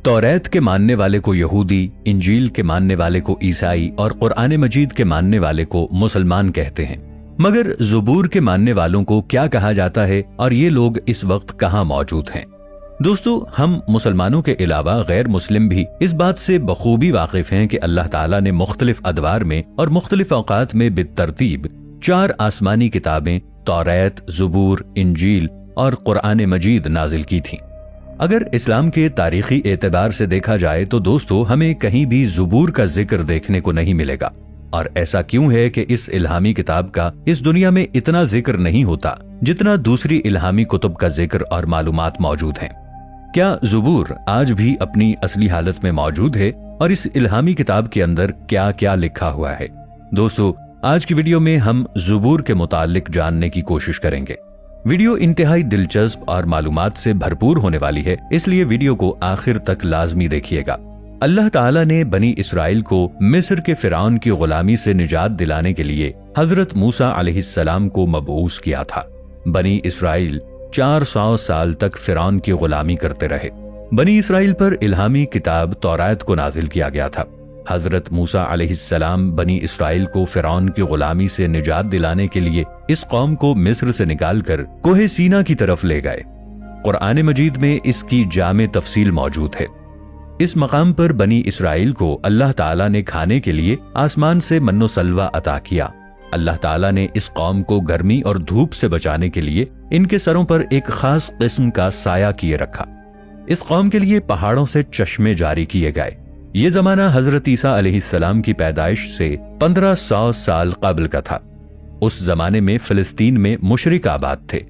तौरात के मानने वाले को यहूदी, इंजील के मानने वाले को ईसाई और कुरान मजीद के मानने वाले को मुसलमान कहते हैं। मगर ज़बूर के मानने वालों को क्या कहा जाता है और ये लोग इस वक्त कहाँ मौजूद हैं? दोस्तों, हम मुसलमानों के अलावा गैर मुस्लिम भी इस बात से बखूबी वाकिफ हैं कि अल्लाह ताला ने मुख्तलिफ अदवार में और मुख्तलिफ औकात में बितरतीब 4 आसमानी किताबें तौरात, ज़बूर, इंजील और कुरान मजीद नाजिल की थीं। अगर इस्लाम के तारीखी एतबार से देखा जाए तो दोस्तों, हमें कहीं भी ज़बूर का जिक्र देखने को नहीं मिलेगा। और ऐसा क्यों है कि इस इल्हामी किताब का इस दुनिया में इतना जिक्र नहीं होता जितना दूसरी इल्हामी कुतुब का जिक्र और मालूमात मौजूद हैं? क्या ज़बूर आज भी अपनी असली हालत में मौजूद है और इस इल्हामी किताब के अंदर क्या क्या लिखा हुआ है? दोस्तों, आज की वीडियो में हम ज़बूर के मुतालिक जानने की कोशिश करेंगे। वीडियो इंतहाई दिलचस्प और मालूमात से भरपूर होने वाली है, इसलिए वीडियो को आखिर तक लाजमी देखिएगा। अल्लाह ताला ने बनी इसराइल को मिस्र के फिरौन की गुलामी से निजात दिलाने के लिए हजरत मूसा अलैहिस्सलाम को मबऊस किया था। बनी इसराइल 400 साल तक फिरौन की गुलामी करते रहे। बनी इसराइल पर इल्हामी किताब तौरात को नाजिल किया गया था। हजरत मूसा अलैहिस्सलाम बनी इसराइल को फिरौन की गुलामी से निजात दिलाने के लिए इस कौम को मिस्र से निकालकर कोहे सीना की तरफ ले गए। कुरान मजीद में इसकी जामे तफसील मौजूद है। इस मकाम पर बनी इसराइल को अल्लाह ताला ने खाने के लिए आसमान से मन्नो सलवा अता किया। अल्लाह ताला ने इस कौम को गर्मी और धूप से बचाने के लिए इनके सरों पर एक खास किस्म का साया किए रखा। इस कौम के लिए पहाड़ों से चश्मे जारी किए गए। ये जमाना हजरत ईसा अलैहिस्सलाम की पैदाइश से 1500 साल कबल का था। उस जमाने में फिलिस्तीन में मुशरिक आबाद थे।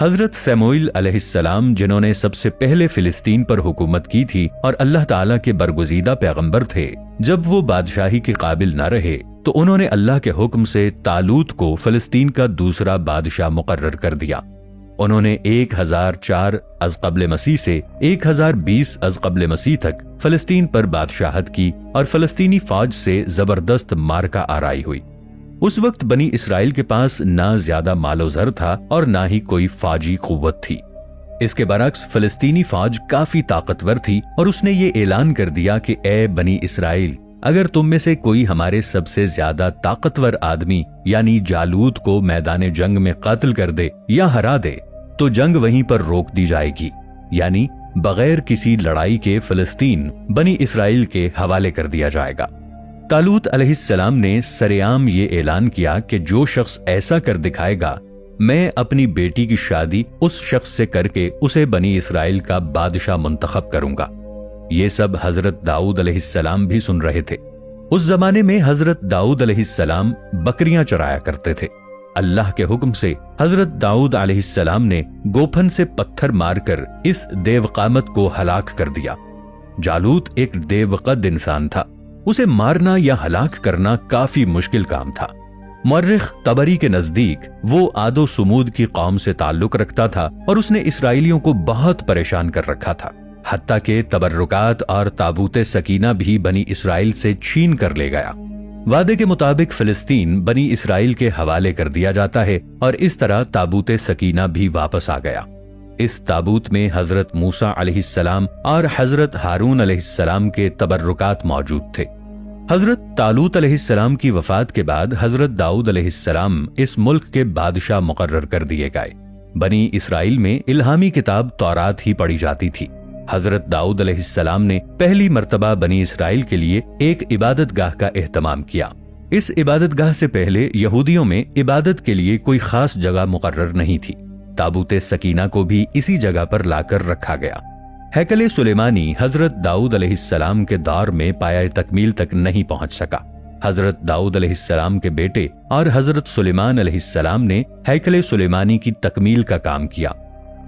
हजरत शमूएल अलैहिस्सलाम, जिन्होंने सबसे पहले फिलिस्तीन पर हुकूमत की थी और अल्लाह ताला के बरगुज़ीदा पैगंबर थे, जब वो बादशाही के काबिल न रहे तो उन्होंने अल्लाह के हुक्म से तालूत को फिलिस्तीन का दूसरा बादशाह मुकर्रर कर दिया। उन्होंने 1004 अज़ क़ब्ल मसीह से 1020 अज़ क़ब्ल मसीह तक फिलिस्तीन पर बादशाहत की और फिलिस्तीनी फौज से जबरदस्त मार्का आराई हुई। उस वक्त बनी इसराइल के पास ना ज्यादा मालो ज़र था और ना ही कोई फौजी कुव्वत थी। इसके बरक्स फिलिस्तीनी फौज काफी ताकतवर थी और उसने ये ऐलान कर दिया कि ए बनी इसराइल, अगर तुम में से कोई हमारे सबसे ज्यादा ताकतवर आदमी यानी जालूत को मैदान जंग में कत्ल कर दे या हरा दे तो जंग वहीं पर रोक दी जाएगी, यानी बगैर किसी लड़ाई के फिलिस्तीन बनी इसराइल के हवाले कर दिया जाएगा। तालूत अलैहिस्सलाम ने सरेआम ये ऐलान किया कि जो शख्स ऐसा कर दिखाएगा, मैं अपनी बेटी की शादी उस शख्स से करके उसे बनी इसराइल का बादशाह मुंतखब करूंगा। ये सब हजरत दाऊद अलैहिस्सलाम भी सुन रहे थे। उस जमाने में हजरत दाऊद अलैहिस्सलाम बकरियां चराया करते थे। अल्लाह के हुक्म से हजरत दाऊद अलैहिस्सलाम ने गोफन से पत्थर मारकर इस देवकामत को हलाक कर दिया। जालूत एक देवकद इंसान था। उसे मारना या हलाक करना काफी मुश्किल काम था। मुअर्रिख तबरी के नजदीक वो आदो सुमूद की कौम से ताल्लुक रखता था और उसने इसराइलियों को बहुत परेशान कर रखा था। हत्ता के तबर्रुकात और ताबूत सकीना भी बनी इसराइल से छीन कर ले गया। वादे के मुताबिक फिलिस्तीन बनी इसराइल के हवाले कर दिया जाता है और इस तरह ताबूत सकीना भी वापस आ गया। इस ताबूत में हजरत मूसा अलैहिस्सलाम और हजरत हारून अलैहिस्सलाम के तबर्रुकात मौजूद थे। हजरत तालूत अलैहिस्सलाम की वफात के बाद हजरत दाऊद अलैहिस्सलाम इस मुल्क के बादशाह मुकर्रर कर दिए गए। बनी इसराइल में इल्हामी किताब तौरात ही पढ़ी जाती थी। हजरत दाऊद अलैहिस्सलाम ने पहली मर्तबा बनी इसराइल के लिए एक इबादत गाह का एहतमाम किया। इस इबादत गाह से पहले यहूदियों में इबादत के लिए कोई खास जगह मुकर्रर नहीं थी। ताबूत सकीना को भी इसी जगह पर लाकर रखा गया। हैकल सुलेमानी हजरत दाऊद अलैहिस्सलाम के दौर में पाया तकमील तक नहीं पहुंच सका। हजरत दाऊद अलैहिस्सलाम के बेटे और हजरत सुलेमान अलैहिस्सलाम ने हैकल सुलेमानी की तकमील का काम किया।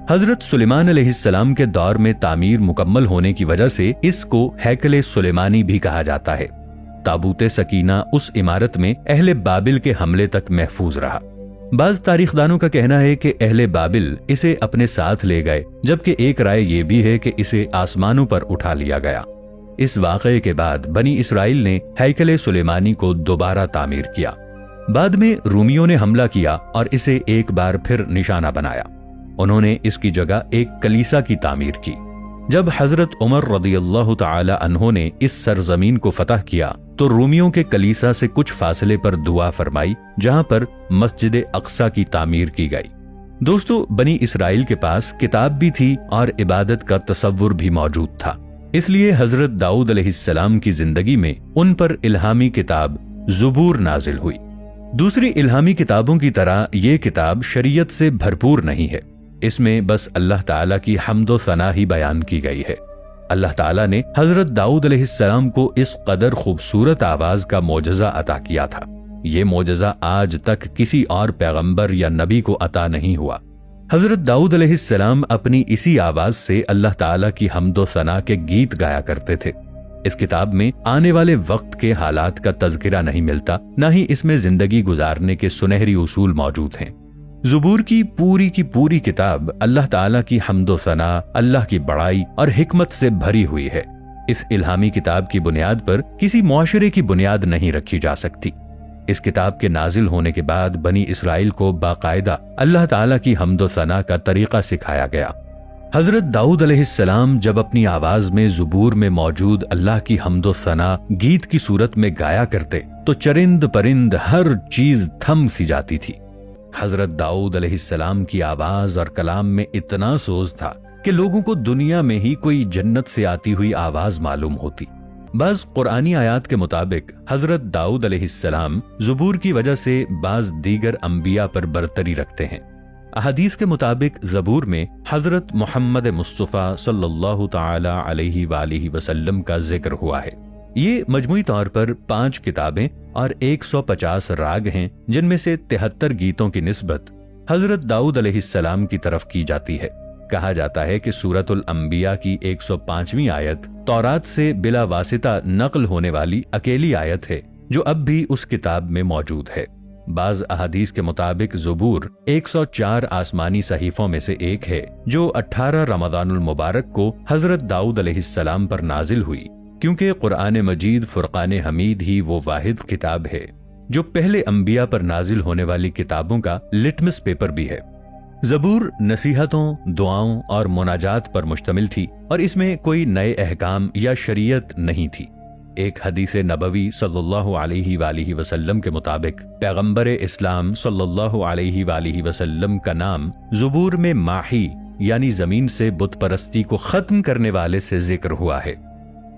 हजरत सुलेमान अलैहिस्सलाम के दौर में तामीर मुकम्मल होने की वजह से इसको हैकल सुलेमानी भी कहा जाता है। ताबूत सकीना उस इमारत में अहले बाबिल के हमले तक महफूज रहा। बाज तारीखदानों का कहना है कि अहले बाबिल इसे अपने साथ ले गए, जबकि एक राय ये भी है कि इसे आसमानों पर उठा लिया गया। इस वाक़ये के बाद बनी इसराइल ने हैकल सुलेमानी को दोबारा तामीर किया। बाद में रूमियों ने हमला किया और इसे एक बार फिर निशाना बनाया। उन्होंने इसकी जगह एक कलीसा की तामीर की। جب حضرت عمر رضی اللہ تعالی عنہ نے اس سرزمین کو فتح کیا تو رومیوں کے کلیسا سے کچھ فاصلے پر دعا فرمائی جہاں پر مسجد اقصی کی تعمیر کی گئی۔ دوستو، بنی اسرائیل کے پاس کتاب بھی تھی اور عبادت کا تصور بھی موجود تھا، اس لیے حضرت داؤد علیہ السلام کی زندگی میں ان پر الہامی کتاب زبور نازل ہوئی۔ دوسری الہامی کتابوں کی طرح یہ کتاب شریعت سے بھرپور نہیں ہے، اس میں بس اللہ تعالیٰ کی حمد و ثنا ہی بیان کی گئی ہے۔ اللہ تعالیٰ نے حضرت داؤد علیہ السلام کو اس قدر خوبصورت آواز کا معجزہ عطا کیا تھا، یہ معجزہ آج تک کسی اور پیغمبر یا نبی کو عطا نہیں ہوا۔ حضرت داؤد علیہ السلام اپنی اسی آواز سے اللہ تعالیٰ کی حمد و ثنا کے گیت گایا کرتے تھے۔ اس کتاب میں آنے والے وقت کے حالات کا تذکرہ نہیں ملتا، نہ ہی اس میں زندگی گزارنے کے سنہری اصول موجود ہیں۔ زبور کی پوری کتاب اللہ تعالیٰ کی حمد و ثنا، اللہ کی بڑائی اور حکمت سے بھری ہوئی ہے۔ اس الہامی کتاب کی بنیاد پر کسی معاشرے کی بنیاد نہیں رکھی جا سکتی۔ اس کتاب کے نازل ہونے کے بعد بنی اسرائیل کو باقاعدہ اللہ تعالیٰ کی حمد و ثنا کا طریقہ سکھایا گیا۔ حضرت داؤد علیہ السلام جب اپنی آواز میں زبور میں موجود اللہ کی حمد و ثنا گیت کی صورت میں گایا کرتے تو چرند پرند ہر چیز تھم سی جاتی تھی۔ حضرت داؤد علیہ السلام کی آواز اور کلام میں اتنا سوز تھا کہ لوگوں کو دنیا میں ہی کوئی جنت سے آتی ہوئی آواز معلوم ہوتی۔ بعض قرآنی آیات کے مطابق حضرت داؤد علیہ السلام زبور کی وجہ سے بعض دیگر انبیاء پر برتری رکھتے ہیں۔ احادیث کے مطابق زبور میں حضرت محمد مصطفیٰ صلی اللہ تعالی علیہ وآلہ وسلم کا ذکر ہوا ہے۔ یہ مجموعی طور پر 5 کتابیں اور 150 راگ ہیں، جن میں سے 73 گیتوں کی نسبت حضرت داؤد علیہ السلام کی طرف کی جاتی ہے۔ کہا جاتا ہے کہ سورۃ الانبیاء کی 105ویں آیت تورات سے بلا واسطہ نقل ہونے والی اکیلی آیت ہے جو اب بھی اس کتاب میں موجود ہے۔ بعض احادیث کے مطابق زبور 104 آسمانی صحیفوں میں سے ایک ہے جو 18 رمضان المبارک کو حضرت داؤد علیہ السلام پر نازل ہوئی، کیونکہ قرآن مجید فرقان حمید ہی وہ واحد کتاب ہے جو پہلے انبیاء پر نازل ہونے والی کتابوں کا لٹمس پیپر بھی ہے۔ زبور نصیحتوں، دعاؤں اور مناجات پر مشتمل تھی اور اس میں کوئی نئے احکام یا شریعت نہیں تھی۔ ایک حدیث نبوی صلی اللہ علیہ وآلہ وسلم کے مطابق پیغمبر اسلام صلی اللہ علیہ وآلہ وسلم کا نام زبور میں ماحی یعنی زمین سے بت پرستی کو ختم کرنے والے سے ذکر ہوا ہے۔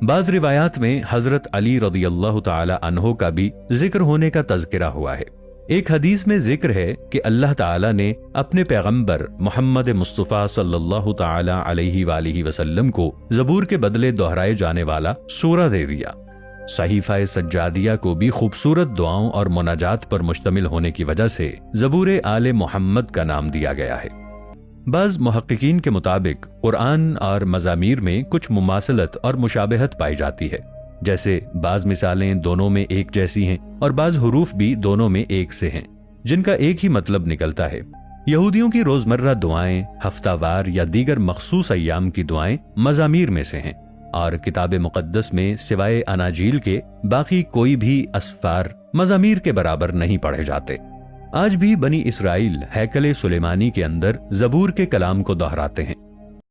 بعض روایات میں حضرت علی رضی اللہ تعالی عنہ کا بھی ذکر ہونے کا تذکرہ ہوا ہے۔ ایک حدیث میں ذکر ہے کہ اللہ تعالی نے اپنے پیغمبر محمد مصطفیٰ صلی اللہ تعالی علیہ وآلہ وسلم کو زبور کے بدلے دہرائے جانے والا سورہ دے دیا۔ صحیفہ سجادیہ کو بھی خوبصورت دعاؤں اور مناجات پر مشتمل ہونے کی وجہ سے زبور آل محمد کا نام دیا گیا ہے۔ بعض محققین کے مطابق قرآن اور مزامیر میں کچھ مماثلت اور مشابہت پائی جاتی ہے، جیسے بعض مثالیں دونوں میں ایک جیسی ہیں اور بعض حروف بھی دونوں میں ایک سے ہیں، جن کا ایک ہی مطلب نکلتا ہے۔ یہودیوں کی روزمرہ دعائیں، ہفتہ وار یا دیگر مخصوص ایام کی دعائیں مزامیر میں سے ہیں، اور کتاب مقدس میں سوائے اناجیل کے باقی کوئی بھی اسفار مزامیر کے برابر نہیں پڑھے جاتے۔ آج بھی بنی اسرائیل ہیکل سلیمانی کے اندر زبور کے کلام کو دہراتے ہیں۔